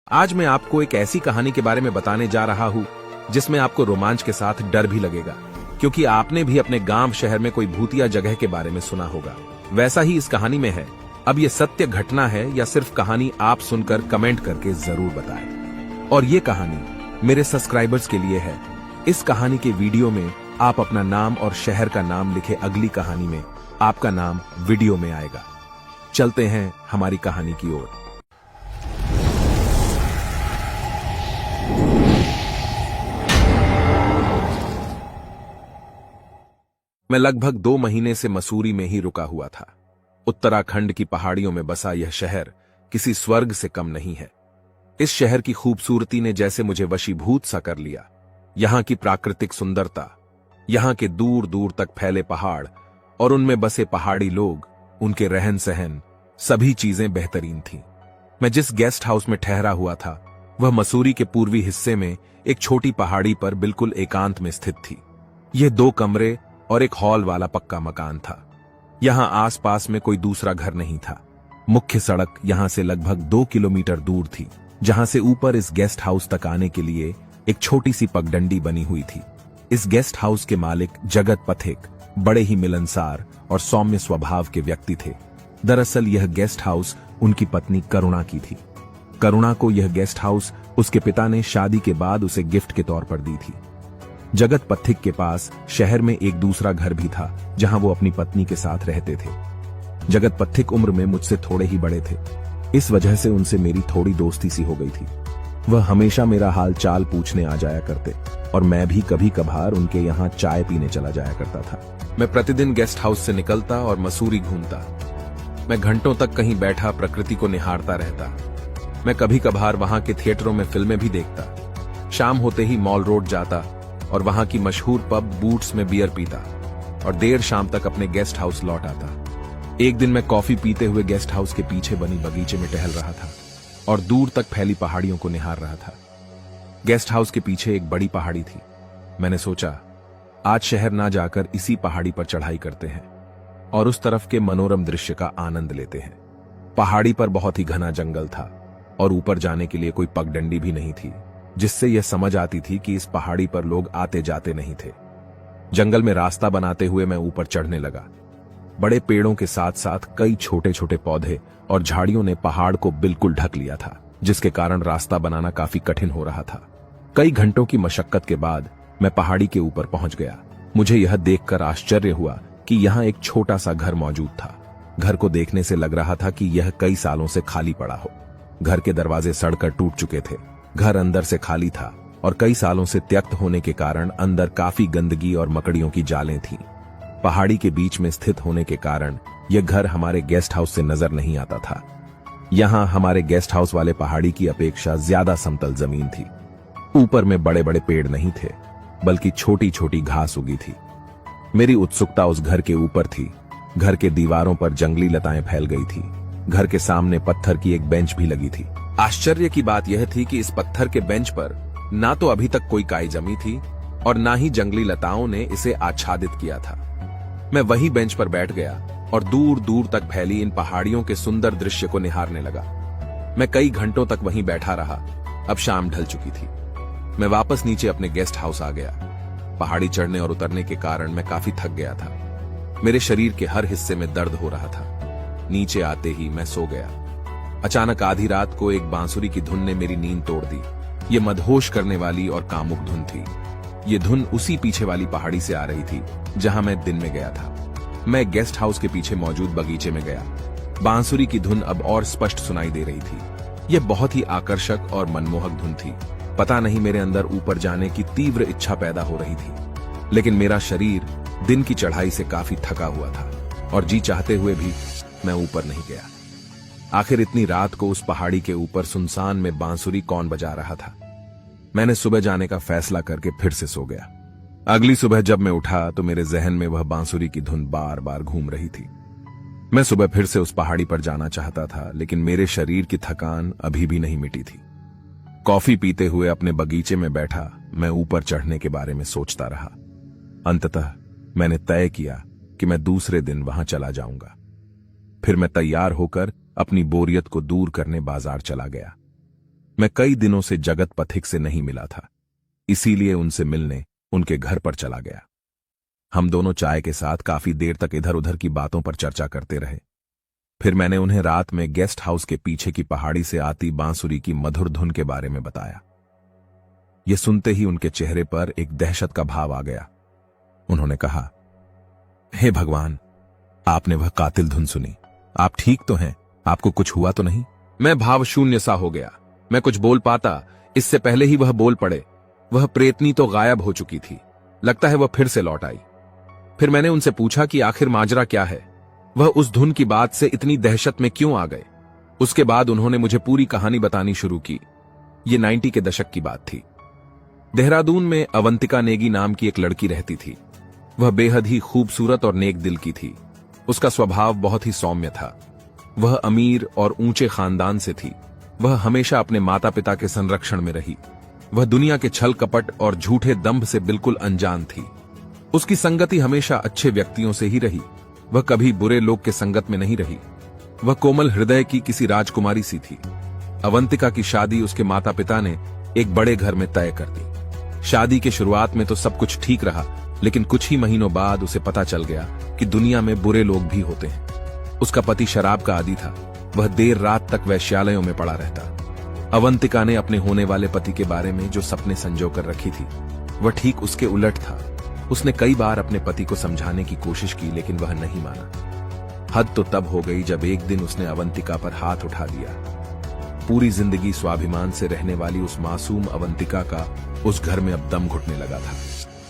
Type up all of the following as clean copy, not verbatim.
आज मैं आपको एक ऐसी कहानी के बारे में बताने जा रहा हूं जिसमें आपको रोमांच के साथ डर भी लगेगा, क्योंकि आपने भी अपने गांव शहर में कोई भूतिया जगह के बारे में सुना होगा। वैसा ही इस कहानी में है। अब ये सत्य घटना है या सिर्फ कहानी, आप सुनकर कमेंट करके जरूर बताएं। और ये कहानी मेरे सब्सक्राइबर्स के लिए है। इस कहानी के वीडियो में आप अपना नाम और शहर का नाम लिखे, अगली कहानी में आपका नाम वीडियो में आएगा। चलते हैं हमारी कहानी की ओर। मैं लगभग 2 महीने से मसूरी में ही रुका हुआ था। उत्तराखंड की पहाड़ियों में बसा यह शहर किसी स्वर्ग से कम नहीं है। इस शहर की खूबसूरती ने जैसे मुझे वशीभूत सा कर लिया। यहां की प्राकृतिक सुंदरता, यहां के दूर दूर तक फैले पहाड़ और उनमें बसे पहाड़ी लोग, उनके रहन सहन, सभी चीजें बेहतरीन थीं। मैं जिस गेस्ट हाउस में ठहरा हुआ था वह मसूरी के पूर्वी हिस्से में एक छोटी पहाड़ी पर बिल्कुल एकांत में स्थित थी। यह 2 कमरे और एक हॉल वाला पक्का मकान था। यहां आसपास में कोई दूसरा घर नहीं था। मुख्य सड़क यहां से लगभग 2 किलोमीटर दूर थी, जहां से ऊपर इस गेस्ट हाउस तक आने के लिए एक छोटी सी पगडंडी बनी हुई थी। इस गेस्ट हाउस के मालिक जगत पथिक बड़े ही मिलनसार और सौम्य स्वभाव के व्यक्ति थे। दरअसल यह गेस्ट हाउस उनकी पत्नी करुणा की थी। करुणा को यह गेस्ट हाउस उसके पिता ने शादी के बाद उसे गिफ्ट के तौर पर दी थी। जगत पथिक के पास शहर में एक दूसरा घर भी था, जहां वो अपनी पत्नी के साथ रहते थे। जगत पथिक उम्र में मुझसे थोड़े ही बड़े थे, इस वजह से उनसे मेरी थोड़ी दोस्ती सी हो गई थी। वह हमेशा मेरा हाल चाल पूछने आ जाया करते और मैं भी कभी कभार उनके यहाँ चाय पीने चला जाया करता था। मैं प्रतिदिन गेस्ट हाउस से निकलता और मसूरी घूमता। मैं घंटों तक कहीं बैठा प्रकृति को निहारता रहता। मैं कभी कभार वहां के थिएटरों में फिल्में भी देखता। शाम होते ही मॉल रोड जाता और वहां की मशहूर पब बूट्स में बियर पीता और देर शाम तक अपने गेस्ट हाउस लौट आता। एक दिन मैं कॉफी पीते हुए गेस्ट हाउस के पीछे बनी बगीचे में टहल रहा था और दूर तक फैली पहाड़ियों को निहार रहा था। गेस्ट हाउस के पीछे एक बड़ी पहाड़ी थी। मैंने सोचा, आज शहर ना जाकर इसी पहाड़ी पर चढ़ाई करते हैं और उस तरफ के मनोरम दृश्य का आनंद लेते हैं। पहाड़ी पर बहुत ही घना जंगल था और ऊपर जाने के लिए कोई पगडंडी भी नहीं थी, जिससे यह समझ आती थी कि इस पहाड़ी पर लोग आते जाते नहीं थे। जंगल में रास्ता बनाते हुए मैं ऊपर चढ़ने लगा। बड़े पेड़ों के साथ साथ कई छोटे छोटे पौधे और झाड़ियों ने पहाड़ को बिल्कुल ढक लिया था, जिसके कारण रास्ता बनाना काफी कठिन हो रहा था। कई घंटों की मशक्कत के बाद मैं पहाड़ी के ऊपर पहुंच गया। मुझे यह देखकर आश्चर्य हुआ कि यहाँ एक छोटा सा घर मौजूद था। घर को देखने से लग रहा था कि यह कई सालों से खाली पड़ा हो। घर के दरवाजे सड़कर टूट चुके थे। घर अंदर से खाली था और कई सालों से त्यक्त होने के कारण अंदर काफी गंदगी और मकड़ियों की जालें थीं। पहाड़ी के बीच में स्थित होने के कारण यह घर हमारे गेस्ट हाउस से नजर नहीं आता था। यहां हमारे गेस्ट हाउस वाले पहाड़ी की अपेक्षा ज्यादा समतल जमीन थी। ऊपर में बड़े बड़े पेड़ नहीं थे, बल्कि छोटी छोटी घास उगी थी। मेरी उत्सुकता उस घर के ऊपर थी। घर के दीवारों पर जंगली लताएं फैल गई थी। घर के सामने पत्थर की एक बेंच भी लगी थी। आश्चर्य की बात यह थी कि इस पत्थर के बेंच पर ना तो अभी तक कोई काई जमी थी और ना ही जंगली लताओं ने इसे आच्छादित किया था। मैं वही बेंच पर बैठ गया और दूर दूर तक फैली इन पहाड़ियों के सुंदर दृश्य को निहारने लगा। मैं कई घंटों तक वहीं बैठा रहा। अब शाम ढल चुकी थी। मैं वापस नीचे अपने गेस्ट हाउस आ गया। पहाड़ी चढ़ने और उतरने के कारण मैं काफी थक गया था। मेरे शरीर के हर हिस्से में दर्द हो रहा था। नीचे आते ही मैं सो गया। अचानक आधी रात को एक बांसुरी की धुन ने मेरी नींद तोड़ दी। ये मदहोश करने वाली और कामुक धुन थी। ये धुन उसी पीछे वाली पहाड़ी से आ रही थी जहां मैं दिन में गया था। मैं गेस्ट हाउस के पीछे मौजूद बगीचे में गया। बांसुरी की धुन अब और स्पष्ट सुनाई दे रही थी। यह बहुत ही आकर्षक और मनमोहक धुन थी। पता नहीं मेरे अंदर ऊपर जाने की तीव्र इच्छा पैदा हो रही थी, लेकिन मेरा शरीर दिन की चढ़ाई से काफी थका हुआ था और जी चाहते हुए भी मैं ऊपर नहीं गया। आखिर इतनी रात को उस पहाड़ी के ऊपर सुनसान में बांसुरी कौन बजा रहा था? मैंने सुबह जाने का फैसला करके फिर से सो गया। अगली सुबह जब मैं उठा तो मेरे जहन में वह बांसुरी की धुन बार बार घूम रही थी। मैं सुबह फिर से उस पहाड़ी पर जाना चाहता था, लेकिन मेरे शरीर की थकान अभी भी नहीं मिटी थी। कॉफी पीते हुए अपने बगीचे में बैठा मैं ऊपर चढ़ने के बारे में सोचता रहा। अंततः मैंने तय किया कि मैं दूसरे दिन वहां चला जाऊंगा। फिर मैं तैयार होकर अपनी बोरियत को दूर करने बाजार चला गया। मैं कई दिनों से जगत पथिक से नहीं मिला था, इसीलिए उनसे मिलने उनके घर पर चला गया। हम दोनों चाय के साथ काफी देर तक इधर उधर की बातों पर चर्चा करते रहे। फिर मैंने उन्हें रात में गेस्ट हाउस के पीछे की पहाड़ी से आती बांसुरी की मधुर धुन के बारे में बताया। यह सुनते ही उनके चेहरे पर एक दहशत का भाव आ गया। उन्होंने कहा, हे भगवान, आपने वह कातिल धुन सुनी। आप ठीक तो हैं? आपको कुछ हुआ तो नहीं? मैं भाव शून्य सा हो गया। मैं कुछ बोल पाता इससे पहले ही वह बोल पड़े। वह प्रेतनी तो गायब हो चुकी थी, लगता है वह फिर से लौट आई। फिर मैंने उनसे पूछा कि आखिर माजरा क्या है, वह उस धुन की बात से इतनी दहशत में क्यों आ गए। उसके बाद उन्होंने मुझे पूरी कहानी बतानी शुरू की। ये 90 के दशक की बात थी। देहरादून में अवंतिका नेगी नाम की एक लड़की रहती थी। वह बेहद ही खूबसूरत और नेक दिल की थी। उसका स्वभाव बहुत ही सौम्य था। वह अमीर और ऊंचे खानदान से थी। वह हमेशा अपने माता पिता के संरक्षण में रही। वह दुनिया के छल कपट और झूठे दंभ से बिल्कुल अनजान थी। उसकी संगति हमेशा अच्छे व्यक्तियों से ही रही। वह कभी बुरे लोग के संगत में नहीं रही। वह कोमल हृदय की किसी राजकुमारी सी थी। अवंतिका की शादी उसके माता पिता ने एक बड़े घर में तय कर दी। शादी के शुरुआत में तो सब कुछ ठीक रहा, लेकिन कुछ ही महीनों बाद उसे पता चल गया कि दुनिया में बुरे लोग भी होते हैं। उसका पति शराब का आदी था। वह देर रात तक वैश्यालयों में पड़ा रहता। अवंतिका ने अपने होने वाले पति के बारे में जो सपने संजो कर रखी थी, वह ठीक उसके उलट था। उसने कई बार अपने पति को समझाने की कोशिश की, लेकिन वह नहीं माना। हद तो तब हो गई जब एक दिन उसने अवंतिका पर हाथ उठा दिया। पूरी जिंदगी स्वाभिमान से रहने वाली उस मासूम अवंतिका का उस घर में अब दम घुटने लगा था।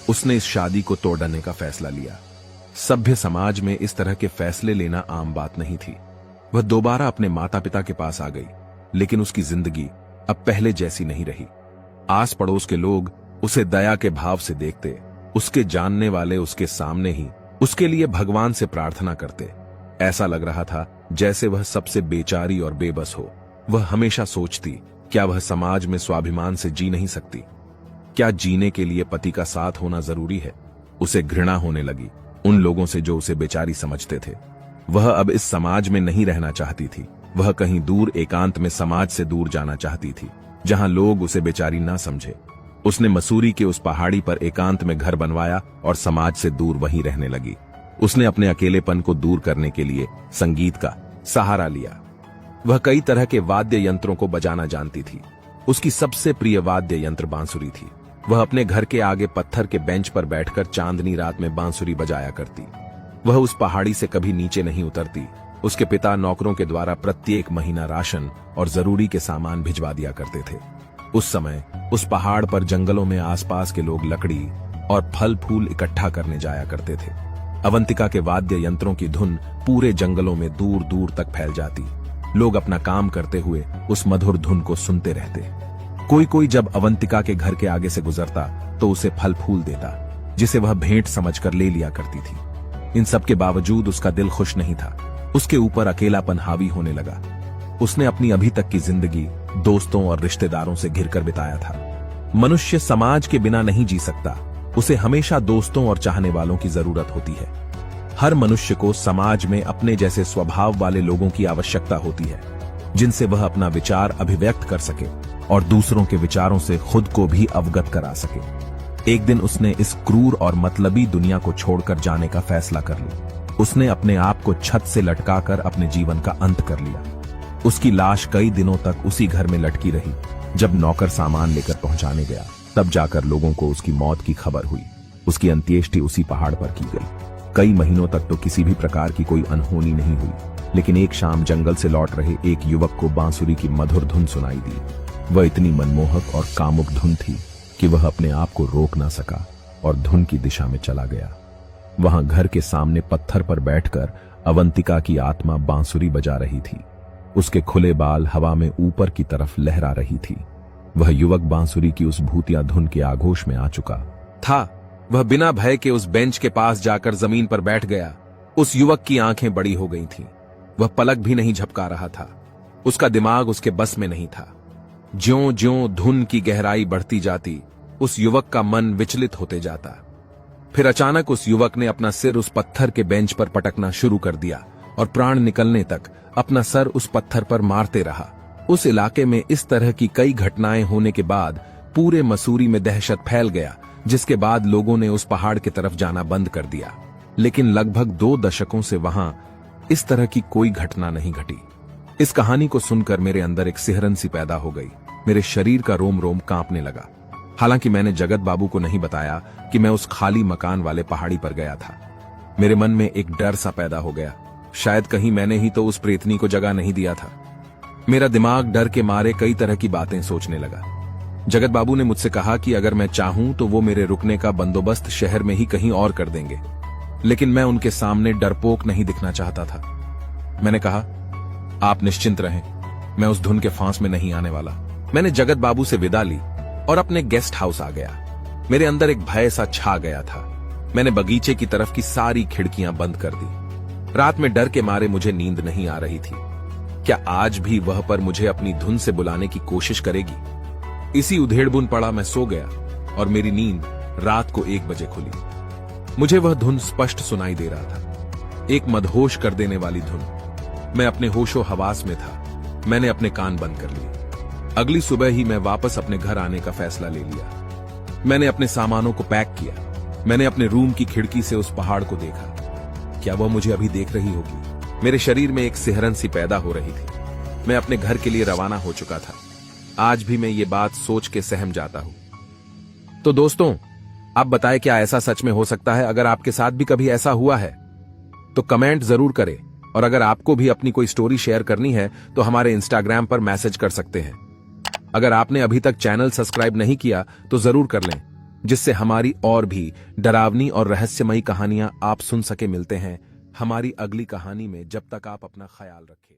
उसने इस शादी को तोड़ डालने का फैसला लिया। सभ्य समाज में इस तरह के फैसले लेना आम बात नहीं थी। वह दोबारा अपने माता पिता के पास आ गई, लेकिन उसकी जिंदगी अब पहले जैसी नहीं रही। आस पड़ोस के लोग उसे दया के भाव से देखते। उसके जानने वाले उसके सामने ही उसके लिए भगवान से प्रार्थना करते। ऐसा लग रहा था जैसे वह सबसे बेचारी और बेबस हो। वह हमेशा सोचती, क्या वह समाज में स्वाभिमान से जी नहीं सकती? क्या जीने के लिए पति का साथ होना जरूरी है? उसे घृणा होने लगी उन लोगों से जो उसे बेचारी समझते थे। वह अब इस समाज में नहीं रहना चाहती थी। वह कहीं दूर एकांत में समाज से दूर जाना चाहती थी, जहां लोग उसे बेचारी ना समझे। उसने मसूरी के उस पहाड़ी पर एकांत में घर बनवाया और समाज से दूर वहीं रहने लगी। उसने अपने अकेलेपन को दूर करने के लिए संगीत का सहारा लिया। वह कई तरह के वाद्य यंत्रों को बजाना जानती थी। उसकी सबसे प्रिय वाद्य यंत्र बांसुरी थी। वह अपने घर के आगे पत्थर के बेंच पर बैठकर चांदनी रात में बांसुरी बजाया करती। वह उस पहाड़ी से कभी नीचे नहीं उतरती। उसके पिता नौकरों के द्वारा प्रत्येक महीना राशन और जरूरी के सामान भिजवा दिया करते थे। उस समय उस पहाड़ पर जंगलों में आसपास के लोग लकड़ी और फल फूल इकट्ठा करने जाया करते थे। अवंतिका के वाद्य यंत्रों की धुन पूरे जंगलों में दूर दूर तक फैल जाती। लोग अपना काम करते हुए उस मधुर धुन को सुनते रहते। कोई कोई जब अवंतिका के घर के आगे से गुजरता तो उसे फल फूल देता, जिसे वह भेंट समझकर ले लिया करती थी। इन सब के बावजूद उसका दिल खुश नहीं था। उसके ऊपर अकेलापन हावी होने लगा। उसने अपनी अभी तक की जिंदगी दोस्तों और रिश्तेदारों से घिरकर बिताया था। मनुष्य समाज के बिना नहीं जी सकता। उसे हमेशा दोस्तों और चाहने वालों की जरूरत होती है। हर मनुष्य को समाज में अपने जैसे स्वभाव वाले लोगों की आवश्यकता होती है, जिनसे वह अपना विचार अभिव्यक्त कर सके और दूसरों के विचारों से खुद को भी अवगत करा सके। एक दिन उसने इस क्रूर और मतलबी दुनिया को छोड़कर जाने का फैसला कर लिया। उसने अपने आप को छत से लटकाकर अपने जीवन का अंत कर लिया। उसकी लाश कई दिनों तक उसी घर में लटकी रही। जब नौकर सामान लेकर पहुंचाने गया, तब जाकर लोगों को उसकी मौत की खबर हुई। उसकी अंत्येष्टि उसी पहाड़ पर की गई। कई महीनों तक तो किसी भी प्रकार की कोई अनहोनी नहीं हुई, लेकिन एक शाम जंगल से लौट रहे एक युवक को बांसुरी की मधुर धुन सुनाई दी। वह इतनी मनमोहक और कामुक धुन थी कि वह अपने आप को रोक ना सका और धुन की दिशा में चला गया। वहां घर के सामने पत्थर पर बैठकर अवंतिका की आत्मा बांसुरी बजा रही थी। उसके खुले बाल हवा में ऊपर की तरफ लहरा रही थी। वह युवक बांसुरी की उस भूतिया धुन के आगोश में आ चुका था। वह बिना भय के उस बेंच के पास जाकर जमीन पर बैठ गया। उस युवक की आंखें बड़ी हो गई थीं। वह पलक भी नहीं झपका रहा था। उसका दिमाग उसके बस में नहीं था। ज्यों-ज्यों धुन की गहराई बढ़ती जाती, उस युवक का मन विचलित होते जाता। फिर अचानक उस युवक ने अपना सिर उस पत्थर के बेंच पर पटकना शुरू कर दिया और प्राण निकलने तक अपना सर उस पत्थर पर मारते रहा। उस इलाके में इस तरह की कई घटनाएं होने के बाद पूरे मसूरी में दहशत फैल गया, जिसके बाद लोगों ने उस पहाड़ की तरफ जाना बंद कर दिया। लेकिन लगभग 2 दशकों से वहां इस तरह की कोई घटना नहीं घटी। इस कहानी को सुनकर मेरे अंदर एक सिहरन सी पैदा हो गई। मेरे शरीर का रोम रोम कांपने लगा। हालांकि मैंने जगत बाबू को नहीं बताया कि मैं उस खाली मकान वाले पहाड़ी पर गया था। मेरे मन में एक डर सा पैदा हो गया, शायद कहीं मैंने ही तो उस प्रेतनी को जगह नहीं दिया था। मेरा दिमाग डर के मारे कई तरह की बातें सोचने लगा। जगत बाबू ने मुझसे कहा कि अगर मैं चाहूं तो वो मेरे रुकने का बंदोबस्त शहर में ही कहीं और कर देंगे, लेकिन मैं उनके सामने डरपोक नहीं दिखना चाहता था। मैंने कहा, आप निश्चिंत रहें, मैं उस धुन के फांस में नहीं आने वाला। मैंने जगत बाबू से विदा ली और अपने गेस्ट हाउस आ गया। मेरे अंदर एक भय सा छा गया था। मैंने बगीचे की तरफ की सारी खिड़कियां बंद कर दी। रात में डर के मारे मुझे नींद नहीं आ रही थी। क्या आज भी वह पर मुझे अपनी धुन से बुलाने की कोशिश करेगी? इसी उधेड़बुन पड़ा मैं सो गया और मेरी नींद रात को 1 बजे खुली। मुझे वह धुन स्पष्ट सुनाई दे रहा था, एक मदहोश कर देने वाली धुन। मैं अपने होशो हवास में था। मैंने अपने कान बंद कर लिए। अगली सुबह ही मैं वापस अपने घर आने का फैसला ले लिया। मैंने अपने सामानों को पैक किया। मैंने अपने रूम की खिड़की से उस पहाड़ को देखा। क्या वह मुझे अभी देख रही होगी? मेरे शरीर में एक सिहरन सी पैदा हो रही थी। मैं अपने घर के लिए रवाना हो चुका था। आज भी मैं ये बात सोच के सहम जाता हूं। तो दोस्तों, आप बताएं, क्या ऐसा सच में हो सकता है? अगर आपके साथ भी कभी ऐसा हुआ है तो कमेंट जरूर करें। और अगर आपको भी अपनी कोई स्टोरी शेयर करनी है तो हमारे इंस्टाग्राम पर मैसेज कर सकते हैं। अगर आपने अभी तक चैनल सब्सक्राइब नहीं किया तो जरूर कर लें, जिससे हमारी और भी डरावनी और रहस्यमयी कहानियां आप सुन सके। मिलते हैं हमारी अगली कहानी में। जब तक आप अपना ख्याल रखें।